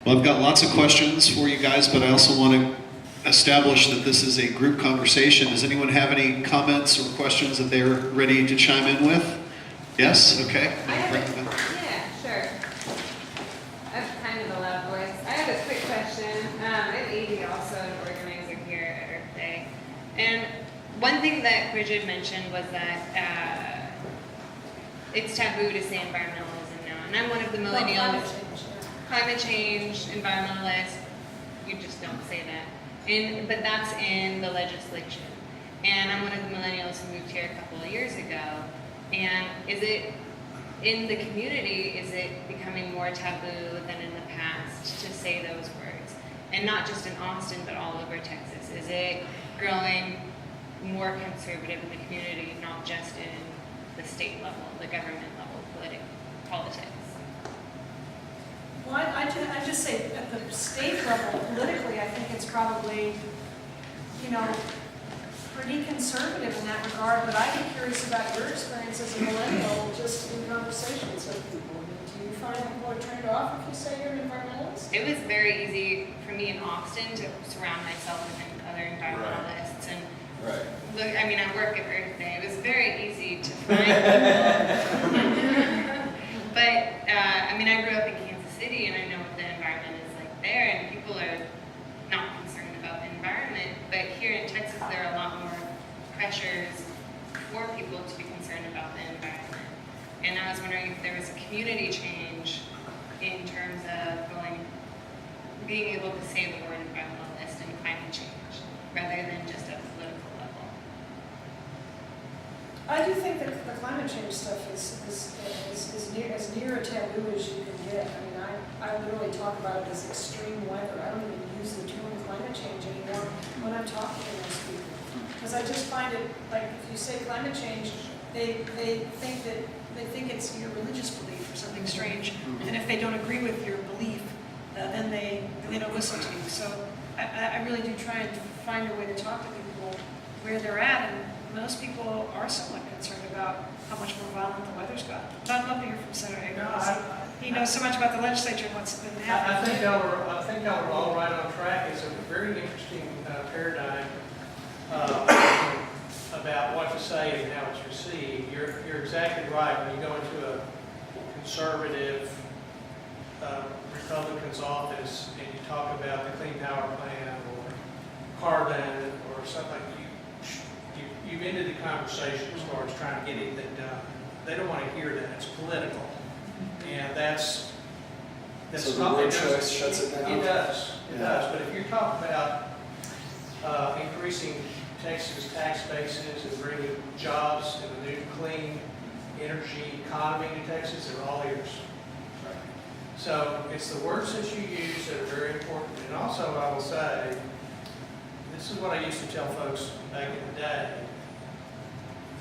Well, I've got lots of questions for you guys, but I also want to establish that this is a group conversation. Does anyone have any comments or questions that they're ready to chime in with? Yes? Okay. Yeah, sure. I have kind of a loud voice. I have a quick question. I'm Evie, also an organizer here at Earth Day. And one thing that Brigid mentioned was that it's taboo to say environmentalism now. And I'm one of the millennials. Climate change, environmentalists, you just don't say that. But that's in the legislation. And I'm one of the millennials who moved here a couple of years ago. And is it, in the community, is it becoming more taboo than in the past to say those words? And not just in Austin, but all over Texas. Is it growing more conservative in the community, not just in the state level, the government level, politics? Well, I just say at the state level, politically, I think it's probably, pretty conservative in that regard, but I'd be curious about your experience as a millennial, just in conversations with people. Do you find people are turned off if you say you're an environmentalist? It was very easy for me in Austin to surround myself with other environmentalists. And look, I mean, I work at Earth Day. It was very easy to find people. But, I grew up in Kansas City, and I know what the environment is like there, and people are not concerned about the environment. But here in Texas, there are a lot more pressures for people to be concerned about the environment. And I was wondering if there was a community change in terms of being able to say the word environmentalist and climate change, rather than just at a political level. I do think that the climate change stuff is as near a taboo as you can get. I mean, I literally talk about it as extreme weather. I don't even use the term climate change anymore when I'm talking to those people. Because I just find it, like, if you say climate change, they think it's your religious belief or something strange. And if they don't agree with your belief, then they don't listen to you. So I really do try and find a way to talk to people where they're at, and most people are somewhat concerned about how much more violent the weather's gotten. But I'd love to hear from Senator Hager. He knows so much about the legislature and what's been happening. I think y'all are all right on track. It's a very interesting paradigm about what to say and how it's received. You're exactly right. When you go into a conservative Republican's office and you talk about the Clean Power Plan or carbon or something, you've ended the conversation as far as trying to get anything done. They don't want to hear that. It's political. And that's so not the word choice shuts it down? It does. It does. But if you're talking about increasing Texas tax bases and bringing jobs and a new clean energy economy to Texas, they're all ears. Right. So it's the words that you use that are very important. And also, I will say, this is what I used to tell folks back in the day.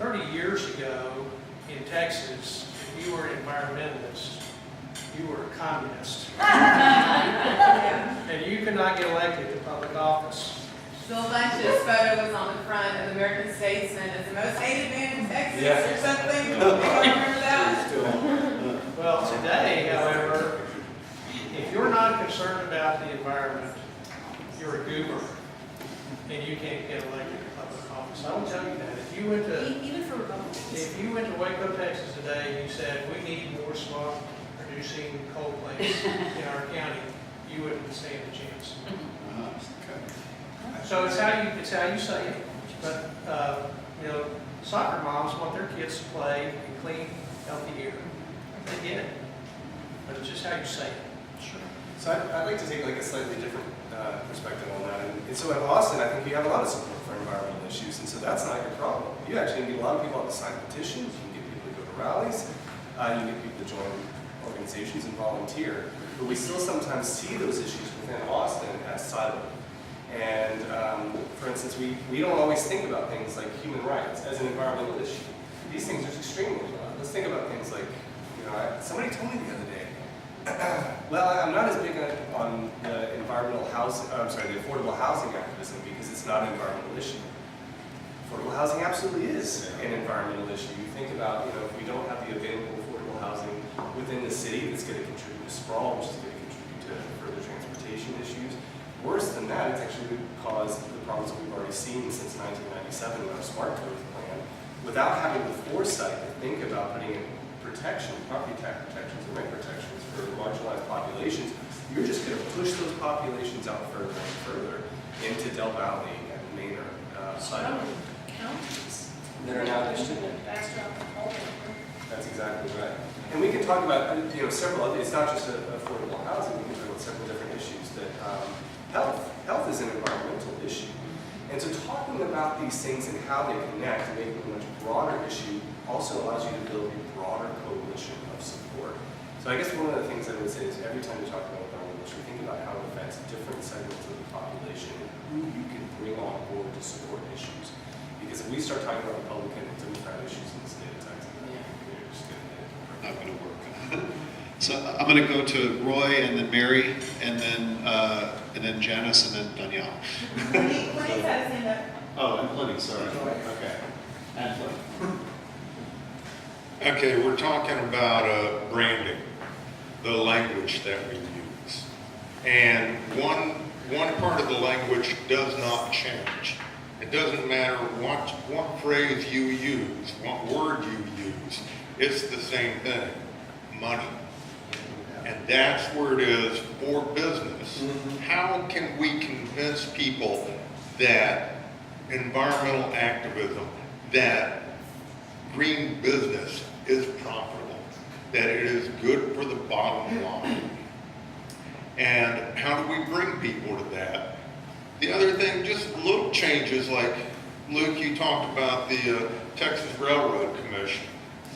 30 years ago in Texas, if you were an environmentalist, you were a communist. And you could not get elected to public office. Bill Lynch's photo was on the front of American Statesman as the most hated man in Texas or something. Anyone remember that? Well, today, however, if you're not concerned about the environment, you're a goober, and you can't get elected to public office. I will tell you that. Even for Republicans. If you went to Waco, Texas today and you said, we need more smog-producing coal plants in our county, you wouldn't stand a chance. So it's how you say it. But soccer moms want their kids to play in clean, healthy air. They get it. But it's just how you say it. Sure. So I'd like to take a slightly different perspective on that. And so in Austin, I think you have a lot of support for environmental issues, and so that's not your problem. You actually get a lot of people out to sign petitions. You can get people to go to rallies. You can get people to join organizations and volunteer. But we still sometimes see those issues within Austin as siloed. And for instance, we don't always think about things like human rights as an environmental issue. These things are extremely broad. Let's think about things like, somebody told me the other day, well, I'm not as big on the the affordable housing activism because it's not an environmental issue. Affordable housing absolutely is an environmental issue. You think about, if we don't have the available affordable housing within the city, that's going to contribute to sprawl, which is going to contribute to further than that, it's actually going to cause the problems that we've already seen since 1997 in our smart growth plan, without having the foresight to think about putting in protection, property tax protections and rent protections for marginalized populations. You're just going to push those populations out further and further into Del Valley and Maynard. Counties. That are now distributed. Bastrop and Holden. That's exactly right. And we can talk about, several other, it's not just affordable housing, we can talk about several different issues that, health is an environmental issue. And so talking about these things and how they connect and making it a much broader issue also allows you to build a broader coalition of support. So I guess one of the things I would say is every time you talk about environmental issue, think about how it affects different segments of the population and who you can bring on board to support issues. Because if we start talking about Republican and Democrat issues in the state of Texas, we're just Not going to work. So I'm going to go to Roy and then Mary and then Janice and then Danielle. Lenny's had his hand up. Oh, and Plenty, sorry. Okay. And Plenty. Okay, we're talking about branding, the language that we use. And one part of the language does not change. It doesn't matter what phrase you use, what word you use, it's the same thing, money. And that's where it is for business. How can we convince people that environmental activism, that green business is profitable, that it is good for the bottom line? And how do we bring people to that? The other thing, just little changes like, Luke, you talked about the Texas Railroad Commission.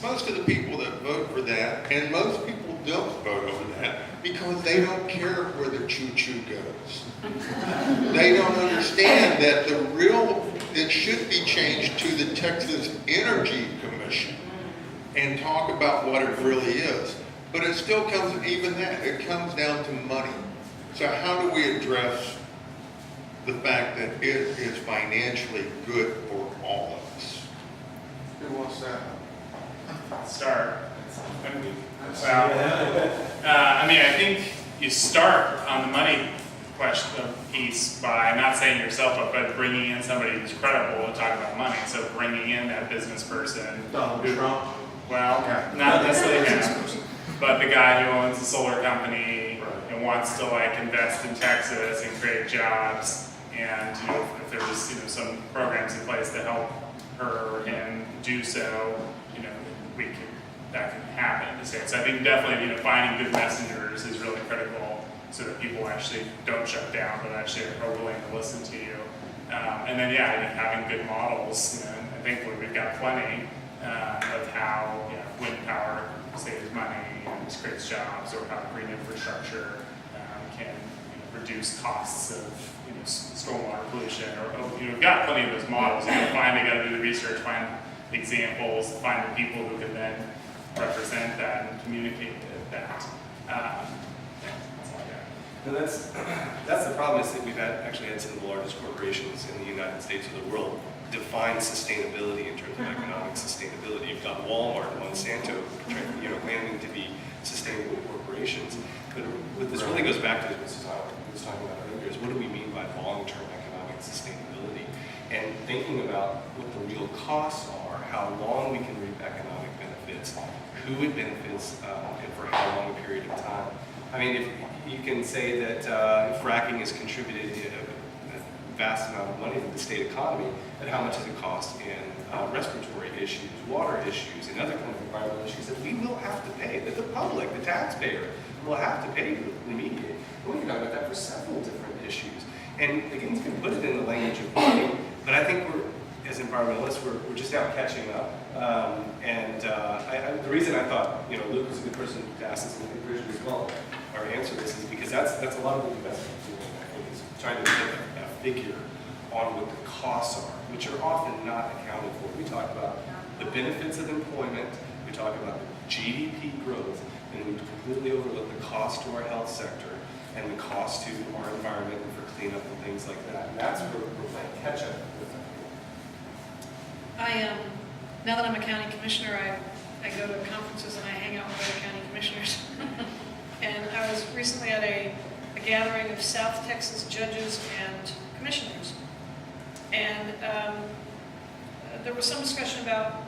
Most of the people that vote for that, and most people don't vote over that because they don't care where the choo-choo goes. They don't understand that it should be changed to the Texas Energy Commission and talk about what it really is. But it still comes, even that, it comes down to money. So how do we address the fact that it is financially good for all of us? Who wants that? Start. I think you start on the money question piece by not saying yourself up, but bringing in somebody who's credible to talk about money. So bringing in that business person. Donald Trump. Well, not necessarily him, but the guy who owns the solar company and wants to invest in Texas and create jobs. And if there's some programs in place to help her or him do so, that can happen in the state. So I think definitely finding good messengers is really critical so that people actually don't shut down, but actually are willing to listen to you. And then I think having good models. I think we've got plenty of how wind power saves money and creates jobs, or how green infrastructure can reduce costs of stormwater pollution. Or we've got plenty of those models. You got to do the research, find examples, find the people who can then represent that and communicate that. That's all I got. No, that's the problem, is that we've actually had some of the largest corporations in the United States or the world define sustainability in terms of economic sustainability. You've got Walmart, Monsanto, claiming to be sustainable corporations. But this really goes back to what Susana was talking about earlier, is what do we mean by long-term economic sustainability? And thinking about what the real costs are, how long we can reap economic benefits, who it benefits, and for how long a period of time. I mean, if you can say that fracking has contributed a vast amount of money to the state economy, but how much does it cost in respiratory issues, water issues, and other kind of environmental issues that we will have to pay, that the public, the taxpayer, will have to pay to remediate. And we can talk about that for several different issues. And again, you can put it in the language of money, but I think as environmentalists, we're just now catching up. The reason I thought, Luke was a good person to ask this, and I think Brigid as well, or answer this, is because that's a lot of the investment doing, I think, is trying to get a figure on what the costs are, which are often not accounted for. We talk about the benefits of employment, we talk about the GDP growth, and we completely overlook the cost to our health sector and the cost to our environment and for cleanup and things like that. And that's where we're playing catch up with that. Now that I'm a county commissioner, I go to conferences and I hang out with other county commissioners. And I was recently at a a gathering of South Texas judges and commissioners. And there was some discussion about,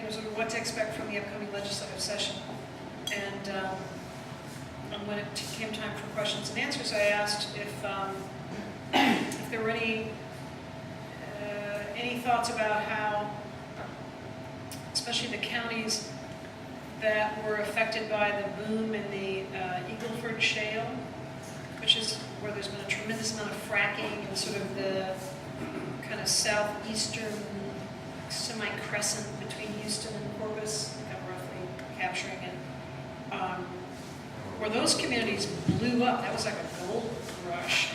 sort of what to expect from the upcoming legislative session. And when it came time for questions and answers, I asked if there were any thoughts about how, especially the counties that were affected by the boom in the Eagleford Shale, which is where there's been a tremendous amount of fracking in sort of the kind of southeastern semi-crescent between Houston and Corpus, I'm roughly capturing it, where those communities blew up. That was like a gold rush,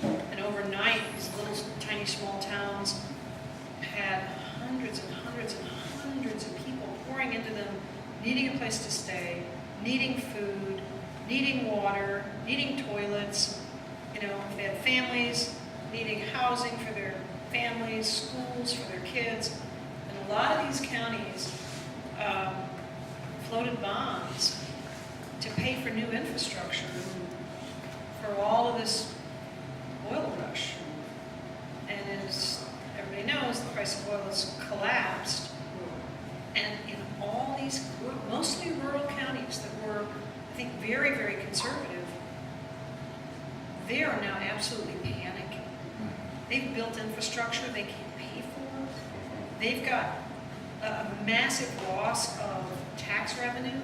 and overnight these little tiny small towns had hundreds and hundreds and hundreds of people pouring into them, needing a place to stay, needing food, needing water, needing toilets, they had families, needing housing for their families, schools for their kids. And a lot of these counties floated bonds to pay for new infrastructure for all of this oil rush. And as everybody knows, the price of oil has collapsed. And in all these mostly rural counties that were, I think, very, very conservative, they are now absolutely panicking. They've built infrastructure they can't pay for. They've got a massive loss of tax revenue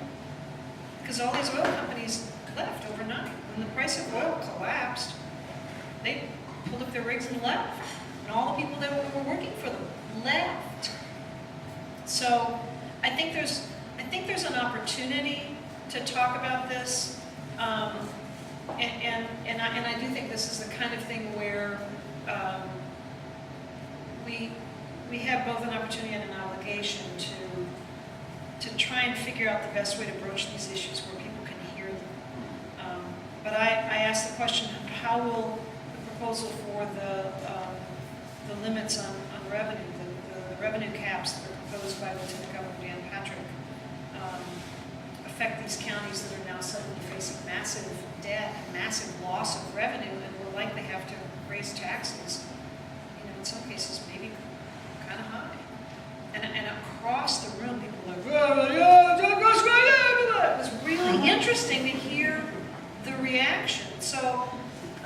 because all these oil companies left overnight. When the price of oil collapsed, they pulled up their rigs and left. And all the people that were working for them left. So I think there's an opportunity to talk about this, and I do think this is the kind of thing where we have both an opportunity and an obligation to try and figure out the best way to broach these issues where people can hear them. But I asked the question: how will the proposal for the limits on revenue, the revenue caps that are proposed by Lieutenant Governor Dan Patrick, affect these counties that are now suddenly facing massive debt, massive loss of revenue, and will likely have to raise taxes, in some cases maybe kind of high. And across the room, people are like, it was really interesting to hear the reaction. So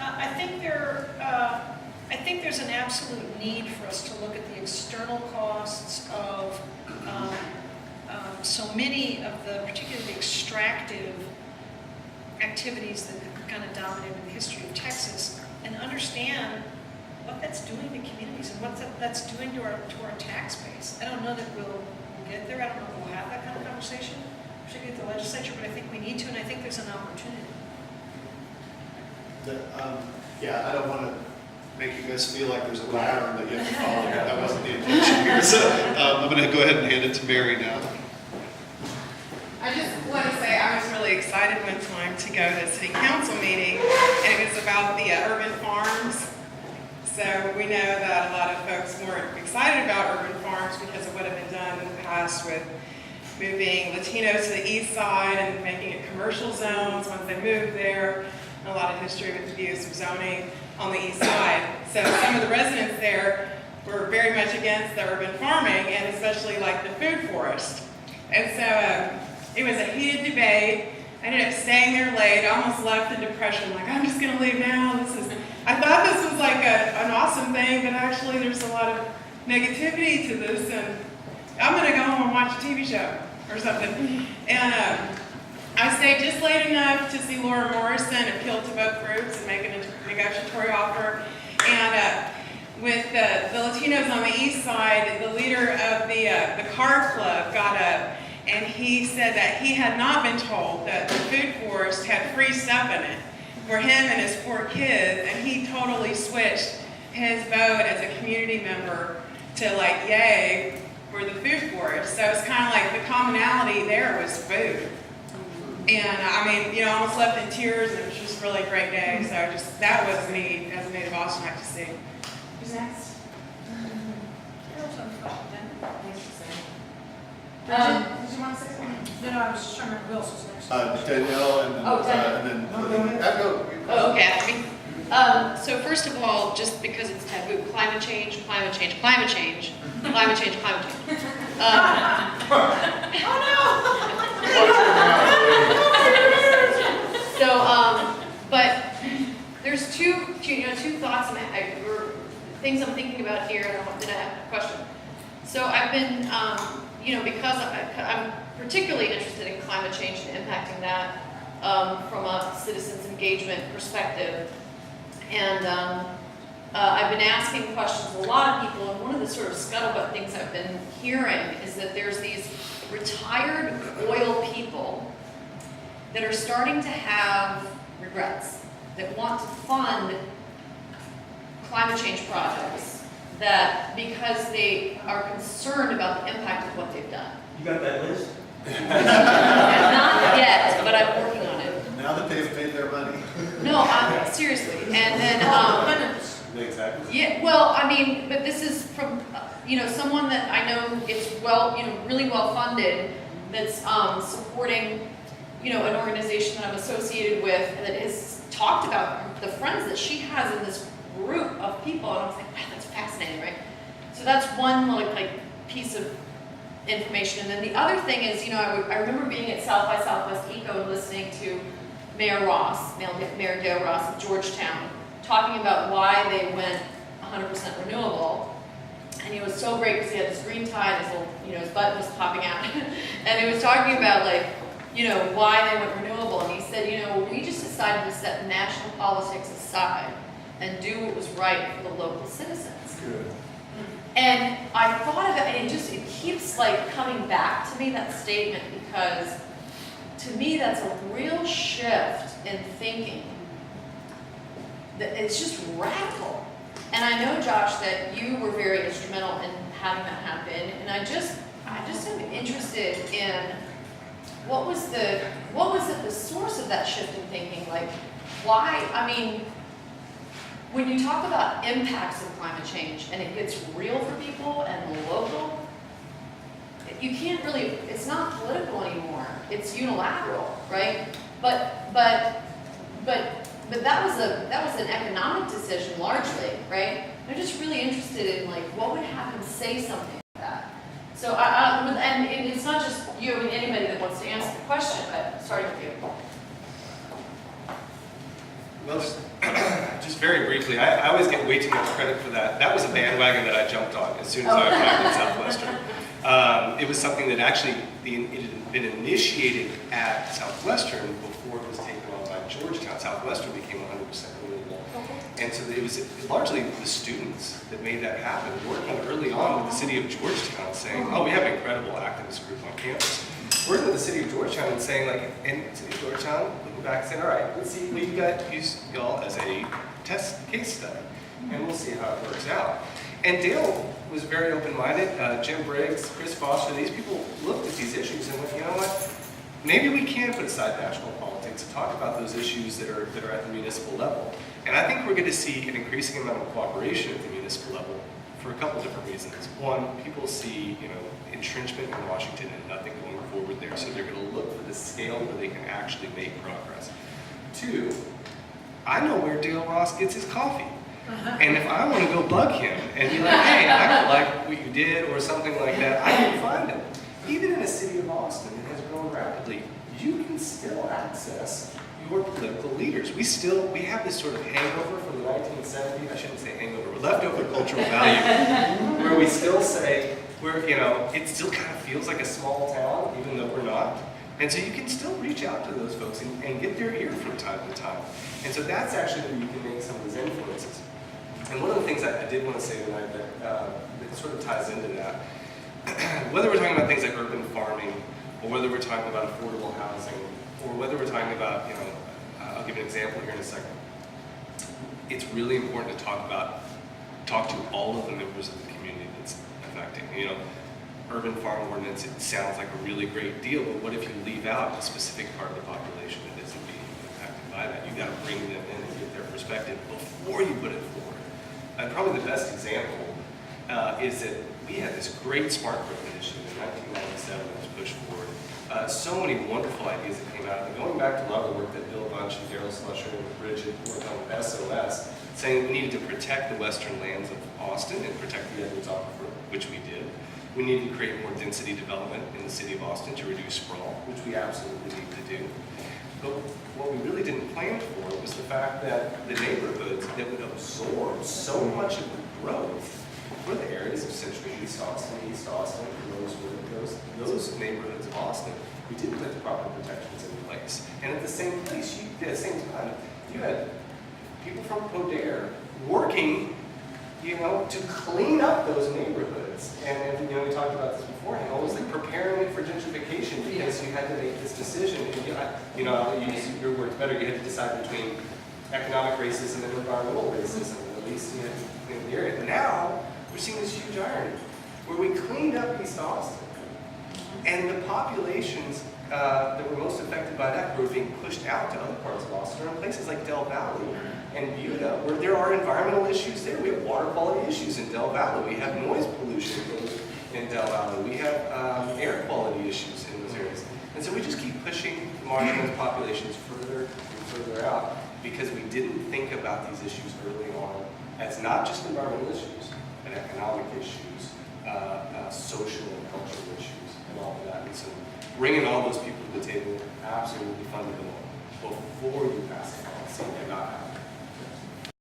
I think there's an absolute need for us to look at the external costs of so many of the particularly extractive activities that have kind of dominated the history of Texas, and understand what that's doing to communities and what that's doing to our tax base. I don't know that we'll get there. I don't know if we'll have that kind of conversation, particularly at the legislature, but I think we need to, and I think there's an opportunity. I don't want to make you guys feel like there's a ladder that you have to follow. That wasn't the intention here. So I'm going to go ahead and hand it to Mary now. I just want to say I was really excited one time to go to a city council meeting, and it was about the urban farms. So we know that a lot of folks weren't excited about urban farms because of what had been done in the past with moving Latinos to the east side and making it commercial zones once they moved there. And a lot of history with the abuse of zoning on the east side. So some of the residents there were very much against the urban farming, and especially like the food forest. And so it was a heated debate. I ended up staying there late. I almost left in depression, like, I'm just going to leave now. I thought this was like an awesome thing, but actually there's a lot of negativity to this, and I'm going to go home and watch a TV show or something. And I stayed just late enough to see Laura Morrison appeal to both groups and make a negotiatory offer. And with the Latinos on the east side, the leader of the car club got up, and he said that he had not been told that the food forest had free stuff in it for him and his 4 kids, and he totally switched his vote as a community member to like, yay, for the food forest. So it's kind of like the commonality there was food. And I mean, I almost left in tears, and it was just really a great day. So that was neat as a native Austinite to see. Who's next? Carol's on the phone, then. Thanks, Susan. Did you want to say something? No, I was just trying to remember who else was next. Danielle and then, Oh, Danielle. and then, Oh, okay, after me. So first of all, just because it's taboo, climate change, climate change, climate change, climate change, climate change. But there's two thoughts or things I'm thinking about here, and then I have a question. So I've been, because I'm particularly interested in climate change and impacting that from a citizens engagement perspective. And I've been asking questions to a lot of people, and one of the sort of scuttlebutt things I've been hearing is that there's these retired oil people that are starting to have regrets, that want to fund climate change projects, that because they are concerned about the impact of what they've done. You got that list? Not yet, but I'm working on it. Now that they've made their money. No, seriously. And then, Exactly. yeah, well, I mean, but this is from, someone that I know is really well funded, that's supporting, an organization that I'm associated with that has talked about the friends that she has in this group of people, and I was like, wow, that's fascinating, right? So that's one like piece of information. And then the other thing is, I remember being at South by Southwest Eco and listening to Mayor Dale Ross of Georgetown, talking about why they went 100% renewable. And it was so great because he had this green tie and his little, his button was popping out. And he was talking about why they went renewable. And he said, we just decided to set national politics aside and do what was right for the local citizens. Good. And I thought of it, and it keeps coming back to me, that statement, because to me that's a real shift in thinking. That it's just radical. And I know, Josh, that you were very instrumental in having that happen, and I just am interested in what was the source of that shift in thinking? Why? I mean, when you talk about impacts of climate change and it gets real for people and local, you can't really, it's not political anymore. It's unilateral, right? But that was an economic decision largely, right? I'm just really interested in what would happen, say something like that. So and it's not just you, anybody that wants to answer the question, but starting with you. Well, just very briefly, I always get way too much credit for that. That was a bandwagon that I jumped on as soon as I arrived at Southwestern. It was something that actually it had been initiated at Southwestern before it was taken on by Georgetown. Southwestern became 100% renewable. And so it was largely the students that made that happen, working early on with the city of Georgetown, saying, oh, we have an incredible activist group on campus. Working with the city of Georgetown and saying, and the city of Georgetown, looking back and saying, all right, let's see, we've got use y'all as a test case study, and we'll see how it works out. And Dale was very open-minded. Jim Briggs, Chris Foster, these people looked at these issues and went, you know what? Maybe we can put aside national politics and talk about those issues that are at the municipal level. And I think we're going to see an increasing amount of cooperation at the municipal level for a couple different reasons. One, people see, entrenchment in Washington and nothing going forward there, so they're going to look for the scale where they can actually make progress. Two, I know where Dale Ross gets his coffee. And if I want to go bug him and be like, hey, I don't like what you did or something like that, I can find him. Even in a city of Austin that has grown rapidly, you can still access your political leaders. We have this sort of hangover from the 1970s, I shouldn't say hangover, leftover cultural value, where we still say, it still kind of feels like a small town, even though we're not. And so you can still reach out to those folks and get their ear from time to time. And so that's actually where you can make some of those influences. And one of the things I did want to say tonight that sort of ties into that, whether we're talking about things like urban farming, or whether we're talking about affordable housing, or whether we're talking about, I'll give an example here in a second. It's really important to talk to all of the members of the community that's affecting. Urban farm ordinance, it sounds like a really great deal, but what if you leave out a specific part of the population that isn't being impacted by that? You got to bring them in and get their perspective before you put it forward. And probably the best example is that we had this great smart growth initiative in 1997 that was pushed forward. So many wonderful ideas that came out of it. Going back to a lot of the work that Bill Bunch and Daryl Slusher and Brigid worked on with SOS, saying we needed to protect the western lands of Austin and protect the Edwards Aquifer, which we did. We needed to create more density development in the city of Austin to reduce sprawl, which we absolutely need to do. But what we really didn't plan for was the fact that the neighborhoods that would absorb so much of the growth were the areas of Central East Austin, those neighborhoods of Austin. We didn't put the proper protections in place. And at the same place, at the same time, you had people from PODER working, to clean up those neighborhoods. And we talked about this beforehand, almost like preparing it for gentrification because you had to make this decision. And I'll use your words better. You had to decide between economic racism and environmental racism, at least in the area. But now we're seeing this huge irony where we cleaned up East Austin, and the populations that were most affected by that were being pushed out to other parts of Austin, or in places like Del Valley and Buda, where there are environmental issues there. We have water quality issues in Del Valley. We have noise pollution in Del Valley. We have air quality issues in those areas. And so we just keep pushing the marginalized populations further and further out because we didn't think about these issues early on as not just environmental issues, but economic issues, social and cultural issues, and all of that. And so bringing all those people to the table absolutely fundamental before you pass a policy and not after.